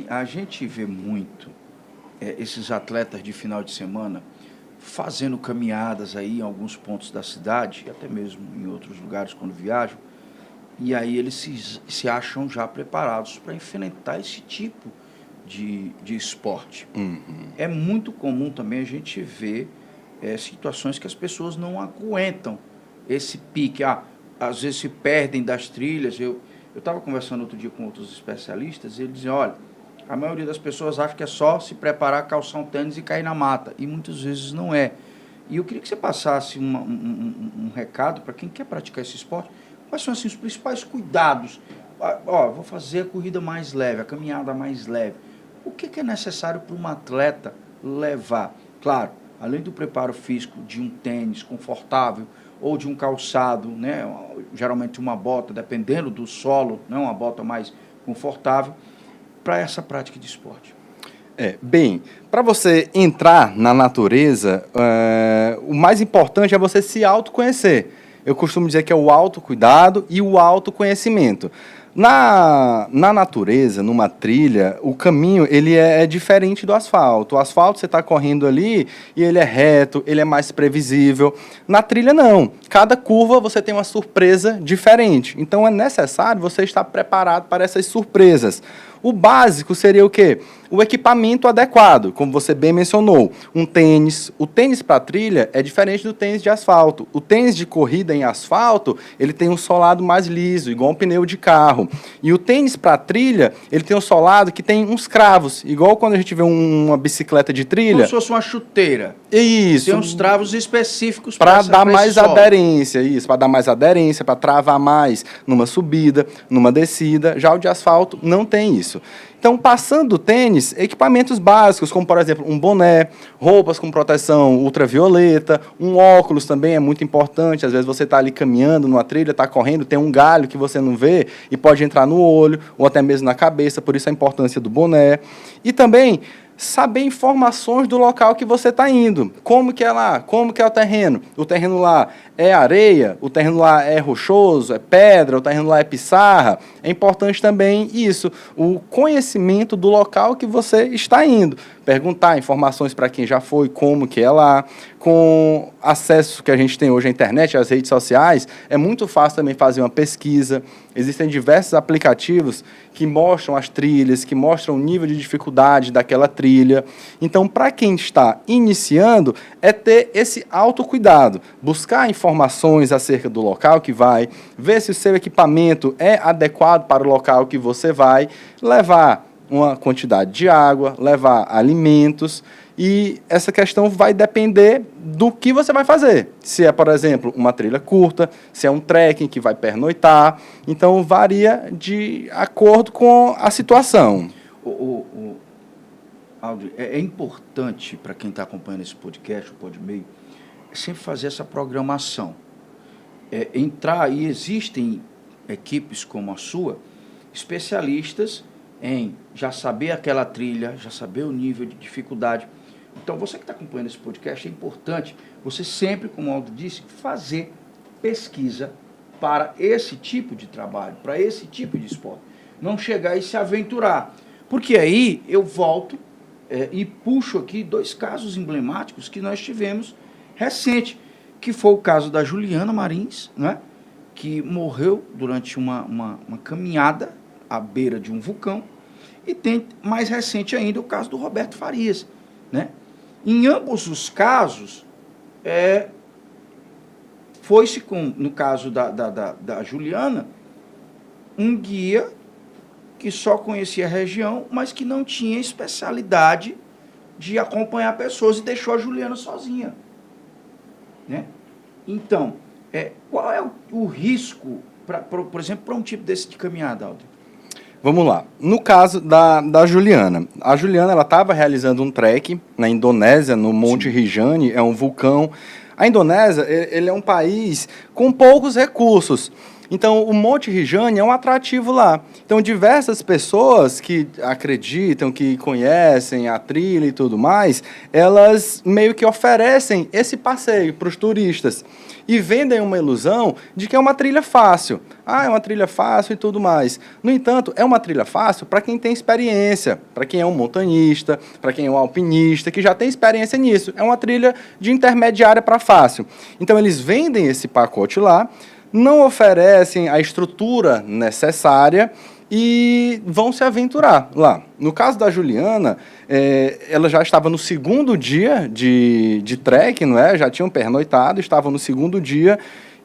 A gente vê muito esses atletas de final de semana fazendo caminhadas aí em alguns pontos da cidade, e até mesmo em outros lugares quando viajam, e aí eles se acham já preparados para enfrentar esse tipo de esporte. É muito comum também a gente ver situações que as pessoas não aguentam esse pique. Às vezes se perdem das trilhas. Eu estava conversando outro dia com outros especialistas e eles diziam, olha, a maioria das pessoas acha que é só se preparar, calçar um tênis e cair na mata. E muitas vezes não é. E eu queria que você passasse um recado para quem quer praticar esse esporte. Quais são assim, os principais cuidados? Vou fazer a corrida mais leve, a caminhada mais leve. O que é necessário para um atleta levar? Claro, além do preparo físico de um tênis confortável ou de um calçado, né, geralmente uma bota, dependendo do solo, né, uma bota mais confortável, para essa prática de esporte. Bem, para você entrar na natureza, o mais importante é você se autoconhecer. Eu costumo dizer que é o autocuidado e o autoconhecimento. Na natureza, numa trilha, o caminho ele é diferente do asfalto. O asfalto você está correndo ali e ele é reto, ele é mais previsível. Na trilha não. Cada curva você tem uma surpresa diferente. Então é necessário você estar preparado para essas surpresas. O básico seria o quê? O equipamento adequado, como você bem mencionou. Um tênis. O tênis para trilha é diferente do tênis de asfalto. O tênis de corrida em asfalto, ele tem um solado mais liso, igual um pneu de carro. E o tênis para trilha, ele tem um solado que tem uns cravos, igual quando a gente vê uma bicicleta de trilha. Como se fosse uma chuteira. Isso. Tem uns travos específicos para dar mais aderência, isso, para dar mais aderência, para travar mais numa subida, numa descida. Já o de asfalto não tem isso. Então, passando do tênis, equipamentos básicos, como, por exemplo, um boné, roupas com proteção ultravioleta, um óculos também é muito importante. Às vezes você está ali caminhando numa trilha, está correndo, tem um galho que você não vê e pode entrar no olho ou até mesmo na cabeça, por isso a importância do boné. E também saber informações do local que você está indo. Como que é lá? Como que é o terreno? O terreno lá é areia? O terreno lá é rochoso? É pedra? O terreno lá é pissarra? É importante também isso, o conhecimento do local que você está indo. Perguntar informações para quem já foi, como que é lá. Com acesso que a gente tem hoje à internet, às redes sociais, é muito fácil também fazer uma pesquisa. Existem diversos aplicativos que mostram as trilhas, que mostram o nível de dificuldade daquela trilha. Então, para quem está iniciando, é ter esse autocuidado, buscar informações acerca do local que vai, ver se o seu equipamento é adequado para o local que você vai, levar uma quantidade de água, levar alimentos, e essa questão vai depender do que você vai fazer. Se é, por exemplo, uma trilha curta, se é um trekking que vai pernoitar, então varia de acordo com a situação. Aldo, é importante para quem está acompanhando esse podcast, o Podmeio, sempre fazer essa programação. Entrar, e existem equipes como a sua, especialistas em já saber aquela trilha, já saber o nível de dificuldade. Então, você que está acompanhando esse podcast, é importante você sempre, como o Aldo disse, fazer pesquisa para esse tipo de trabalho, para esse tipo de esporte. Não chegar e se aventurar. Porque aí eu volto e puxo aqui 2 casos emblemáticos que nós tivemos recente, que foi o caso da Juliana Marins, né, que morreu durante uma caminhada à beira de um vulcão, e tem mais recente ainda o caso do Roberto Farias, né? Em ambos os casos, foi-se, no caso da Juliana, um guia que só conhecia a região, mas que não tinha especialidade de acompanhar pessoas e deixou a Juliana sozinha, né? Então, qual é o risco, por exemplo, para um tipo desse de caminhada, Aldo? Vamos lá. No caso da Juliana. A Juliana estava realizando um trek na Indonésia, no Monte Rinjani, é um vulcão. A Indonésia ele é um país com poucos recursos. Então, o Monte Rijane é um atrativo lá. Então, diversas pessoas que acreditam, que conhecem a trilha e tudo mais, elas meio que oferecem esse passeio para os turistas e vendem uma ilusão de que é uma trilha fácil. Ah, é uma trilha fácil e tudo mais. No entanto, é uma trilha fácil para quem tem experiência, para quem é um montanhista, para quem é um alpinista, que já tem experiência nisso. É uma trilha de intermediária para fácil. Então, eles vendem esse pacote lá, não oferecem a estrutura necessária e vão se aventurar lá. No caso da Juliana, ela já estava no segundo dia de trek, não é? Já tinham pernoitado, estavam no segundo dia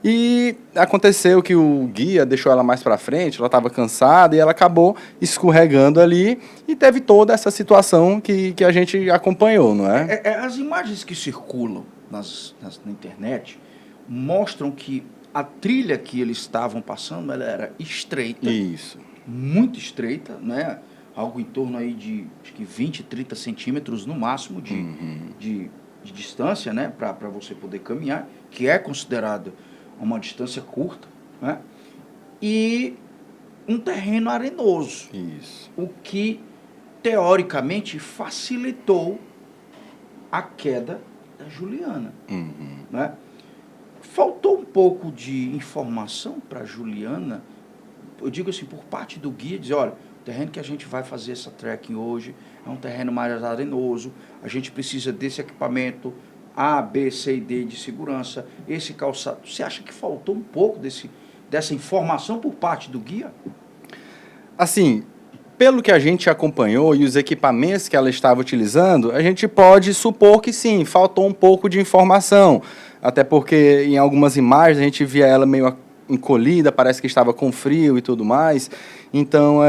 e aconteceu que o guia deixou ela mais para frente, ela estava cansada e ela acabou escorregando ali e teve toda essa situação que a gente acompanhou, não é? As imagens que circulam na internet mostram que a trilha que eles estavam passando, ela era estreita. Isso. Muito estreita, né? Algo em torno aí de acho que 20, 30 centímetros no máximo de distância, né? Para você poder caminhar, que é considerado uma distância curta, né? E um terreno arenoso. Isso. O que, teoricamente, facilitou a queda da Juliana, né? Faltou um pouco de informação para a Juliana, eu digo assim, por parte do guia, dizer, olha, o terreno que a gente vai fazer essa trekking hoje é um terreno mais arenoso, a gente precisa desse equipamento A, B, C e D de segurança, esse calçado. Você acha que faltou um pouco dessa informação por parte do guia? Assim, pelo que a gente acompanhou e os equipamentos que ela estava utilizando, a gente pode supor que sim, faltou um pouco de informação. Até porque em algumas imagens a gente via ela meio encolhida, parece que estava com frio e tudo mais. Então,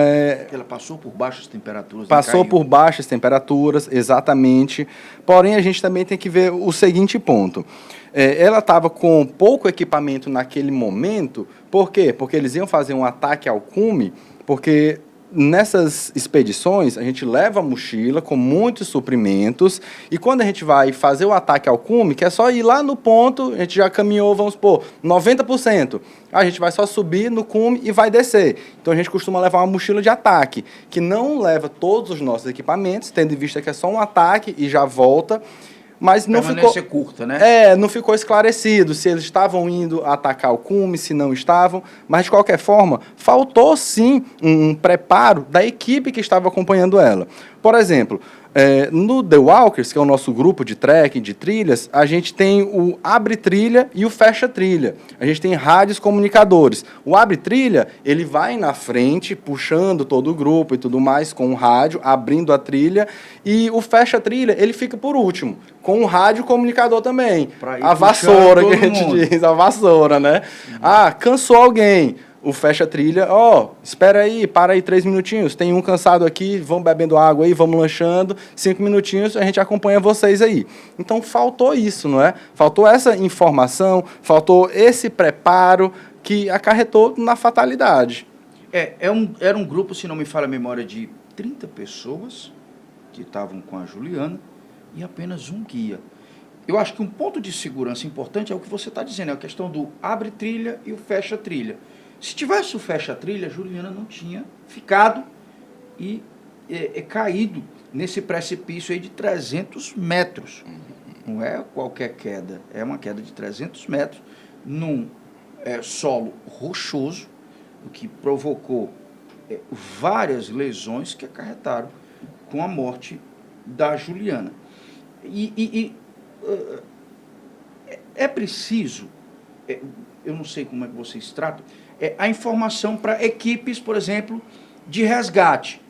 ela passou por baixas temperaturas. Passou por baixas temperaturas, exatamente. Porém, a gente também tem que ver o seguinte ponto. Ela estava com pouco equipamento naquele momento. Por quê? Porque eles iam fazer um ataque ao cume, porque nessas expedições, a gente leva a mochila com muitos suprimentos e quando a gente vai fazer o ataque ao cume, que é só ir lá no ponto, a gente já caminhou, vamos supor, 90%. A gente vai só subir no cume e vai descer. Então, a gente costuma levar uma mochila de ataque, que não leva todos os nossos equipamentos, tendo em vista que é só um ataque e já volta. Mas não ficou curta, né? Não ficou esclarecido se eles estavam indo atacar o cume, se não estavam. Mas, de qualquer forma, faltou sim um preparo da equipe que estava acompanhando ela. Por exemplo, no The Walkers, que é o nosso grupo de trekking, de trilhas, a gente tem o Abre Trilha e o Fecha Trilha. A gente tem rádios comunicadores. O Abre Trilha, ele vai na frente, puxando todo o grupo e tudo mais, com o rádio, abrindo a trilha. E o Fecha Trilha, ele fica por último, com o rádio comunicador também. A vassoura, que a gente diz, a vassoura, né? Ah, cansou alguém. O Fecha Trilha, espera aí, para aí 3 minutinhos, tem um cansado aqui, vamos bebendo água aí, vamos lanchando, 5 minutinhos, a gente acompanha vocês aí. Então, faltou isso, não é? Faltou essa informação, faltou esse preparo que acarretou na fatalidade. Era um grupo, se não me falha a memória, de 30 pessoas que estavam com a Juliana e apenas um guia. Eu acho que um ponto de segurança importante é o que você está dizendo, é a questão do abre trilha e o fecha trilha. Se tivesse o fecha-trilha, a Juliana não tinha ficado e caído nesse precipício aí de 300 metros. Não é qualquer queda, é uma queda de 300 metros num solo rochoso, o que provocou várias lesões que acarretaram com a morte da Juliana. É preciso, eu não sei como é que vocês tratam, a informação para equipes, por exemplo, de resgate.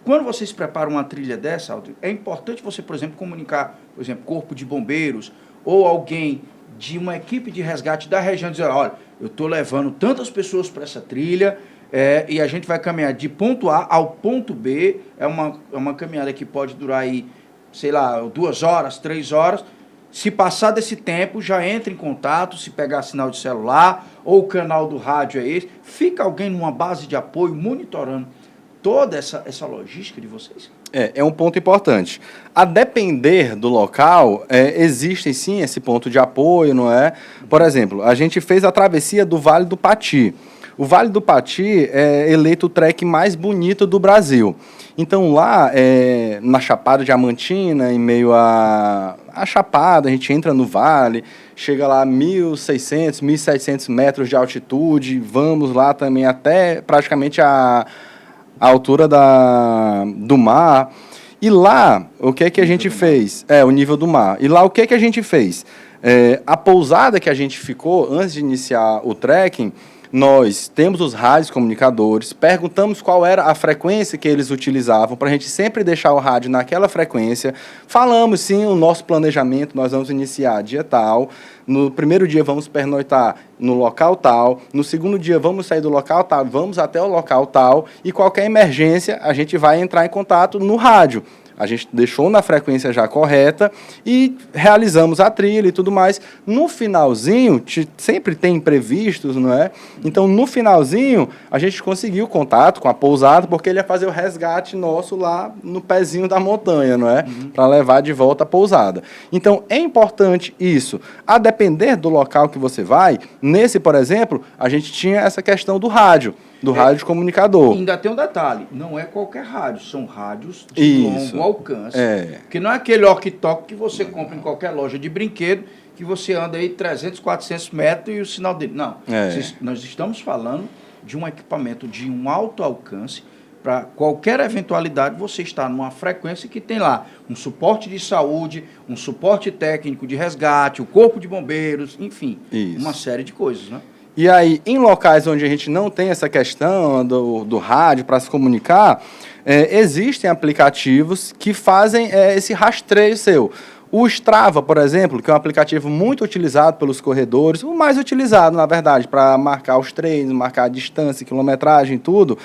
Quando vocês preparam uma trilha dessa, é importante você, por exemplo, comunicar, por exemplo, corpo de bombeiros ou alguém de uma equipe de resgate da região, dizer, olha, eu estou levando tantas pessoas para essa trilha e a gente vai caminhar de ponto A ao ponto B, é uma caminhada que pode durar aí, sei lá, 2 horas, 3 horas. Se passar desse tempo, já entra em contato, se pegar sinal de celular ou o canal do rádio é esse, fica alguém numa base de apoio monitorando toda essa logística de vocês? É um ponto importante. A depender do local, existe sim esse ponto de apoio, não é? Por exemplo, a gente fez a travessia do Vale do Pati. O Vale do Pati é eleito o trek mais bonito do Brasil. Então lá, na Chapada Diamantina, em meio à Chapada, a gente entra no vale, chega lá a 1.600, 1.700 metros de altitude, vamos lá também até praticamente a altura do mar. E lá, o que é que a gente fez? O nível do mar. E lá, o que é que a gente fez? A pousada que a gente ficou, antes de iniciar o trekking, nós temos os rádios comunicadores, perguntamos qual era a frequência que eles utilizavam, para a gente sempre deixar o rádio naquela frequência. Falamos, sim, o nosso planejamento, nós vamos iniciar dia tal, no primeiro dia vamos pernoitar no local tal, no segundo dia vamos sair do local tal, vamos até o local tal, e qualquer emergência a gente vai entrar em contato no rádio. A gente deixou na frequência já correta e realizamos a trilha e tudo mais. No finalzinho, sempre tem imprevistos, não é? Então, no finalzinho, a gente conseguiu contato com a pousada, porque ele ia fazer o resgate nosso lá no pezinho da montanha, não é? Para levar de volta a pousada. Então, é importante isso. A depender do local que você vai, nesse, por exemplo, a gente tinha essa questão do rádio. Do rádio comunicador. Ainda tem um detalhe, não é qualquer rádio, são rádios de longo alcance. Porque não é aquele walkie-talkie que você compra em qualquer loja de brinquedo, que você anda aí 300, 400 metros e o sinal dele. Não, nós estamos falando de um equipamento de um alto alcance, para qualquer eventualidade você está numa frequência que tem lá um suporte de saúde, um suporte técnico de resgate, o corpo de bombeiros, enfim, uma série de coisas, né? E aí, em locais onde a gente não tem essa questão do rádio para se comunicar, existem aplicativos que fazem esse rastreio seu. O Strava, por exemplo, que é um aplicativo muito utilizado pelos corredores, o mais utilizado, na verdade, para marcar os treinos, marcar a distância, quilometragem, tudo,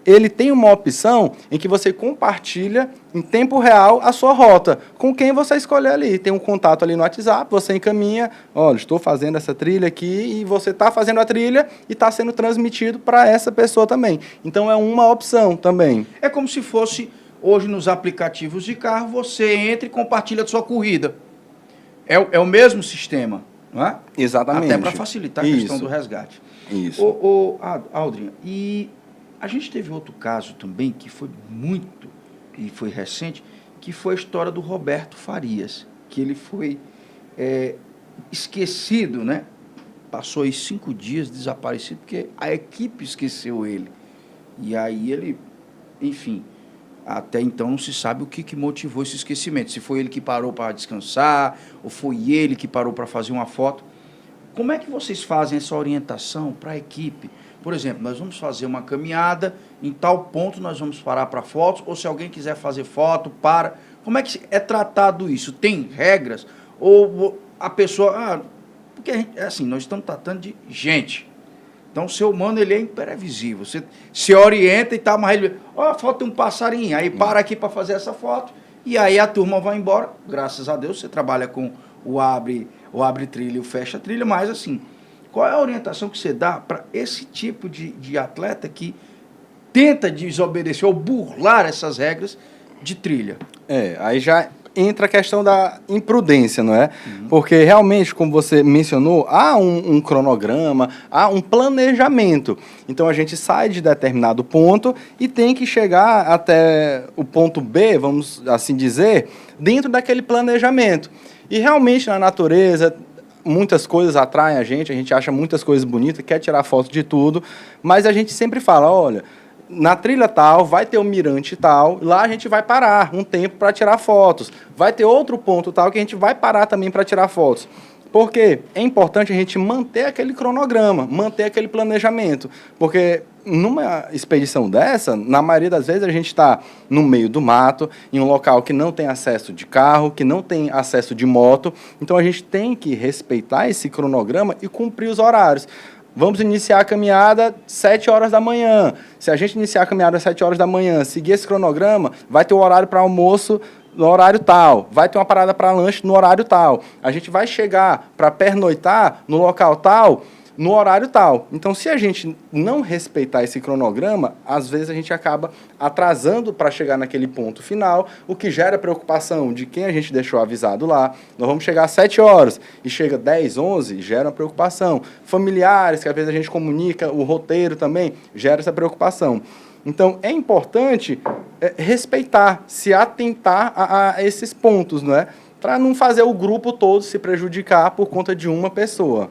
ele tem uma opção em que você compartilha em tempo real a sua rota, com quem você escolher ali. Tem um contato ali no WhatsApp, você encaminha, olha, estou fazendo essa trilha aqui, e você está fazendo a trilha e está sendo transmitido para essa pessoa também. Então, é uma opção também. É como se fosse, hoje, nos aplicativos de carro, você entra e compartilha a sua corrida. É o mesmo sistema, não é? Exatamente. Até para facilitar a questão do resgate. Isso. Aldrinha, e a gente teve outro caso também, que foi muito, e foi recente, que foi a história do Roberto Farias, que ele foi esquecido, né? Passou aí 5 dias desaparecido, porque a equipe esqueceu ele. E aí ele, enfim, até então não se sabe o que motivou esse esquecimento. Se foi ele que parou para descansar, ou foi ele que parou para fazer uma foto. Como é que vocês fazem essa orientação para a equipe? Por exemplo, nós vamos fazer uma caminhada, em tal ponto nós vamos parar para fotos, ou se alguém quiser fazer foto, para. Como é que é tratado isso? Tem regras? Ou a pessoa... porque assim, nós estamos tratando de gente. Então, o ser humano, ele é imprevisível. Você se orienta e tal, mas ele... a foto tem um passarinho, aí para aqui para fazer essa foto, e aí a turma vai embora. Graças a Deus, você trabalha com o abre trilha e o fecha trilha, mas assim... Qual é a orientação que você dá para esse tipo de atleta que tenta desobedecer ou burlar essas regras de trilha? Aí já entra a questão da imprudência, não é? Porque realmente, como você mencionou, há um cronograma, há um planejamento. Então a gente sai de determinado ponto e tem que chegar até o ponto B, vamos assim dizer, dentro daquele planejamento. E realmente na natureza... muitas coisas atraem a gente acha muitas coisas bonitas, quer tirar foto de tudo, mas a gente sempre fala, olha, na trilha tal, vai ter um mirante tal, lá a gente vai parar um tempo para tirar fotos, vai ter outro ponto tal que a gente vai parar também para tirar fotos. Porque é importante a gente manter aquele cronograma, manter aquele planejamento, porque numa expedição dessa, na maioria das vezes a gente está no meio do mato, em um local que não tem acesso de carro, que não tem acesso de moto, então a gente tem que respeitar esse cronograma e cumprir os horários. Vamos iniciar a caminhada 7 horas da manhã. Se a gente iniciar a caminhada às 7 horas da manhã, seguir esse cronograma, vai ter o horário para almoço no horário tal, vai ter uma parada para lanche no horário tal. A gente vai chegar para pernoitar no local tal no horário tal. Então, se a gente não respeitar esse cronograma, às vezes a gente acaba atrasando para chegar naquele ponto final, o que gera preocupação de quem a gente deixou avisado lá. Nós vamos chegar às 7 horas e chega 10, 11, gera uma preocupação. Familiares, que às vezes a gente comunica, o roteiro também gera essa preocupação. Então, é importante respeitar, se atentar a esses pontos, não é? Para não fazer o grupo todo se prejudicar por conta de uma pessoa.